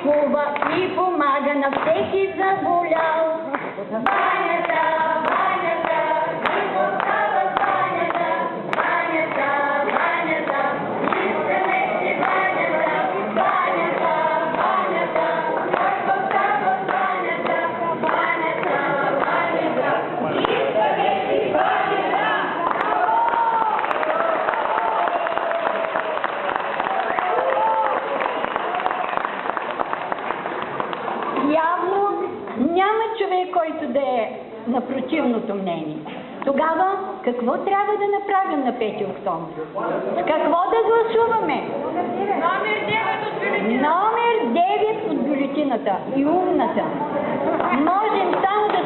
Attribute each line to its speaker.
Speaker 1: лекува и помага на всеки заболял. Банята, банята, любовта в банята, банята, банята, искаме си банята, банята, банята, любовта в банята, банята, банята, искаме си банята. Явно няма човек, който да е на противното мнение. Тогава какво трябва да направим на 5 октомври? С какво да гласуваме?
Speaker 2: Номер 9 от бюлетината.
Speaker 1: Номер 9 от бюлетината и умната. Можем само да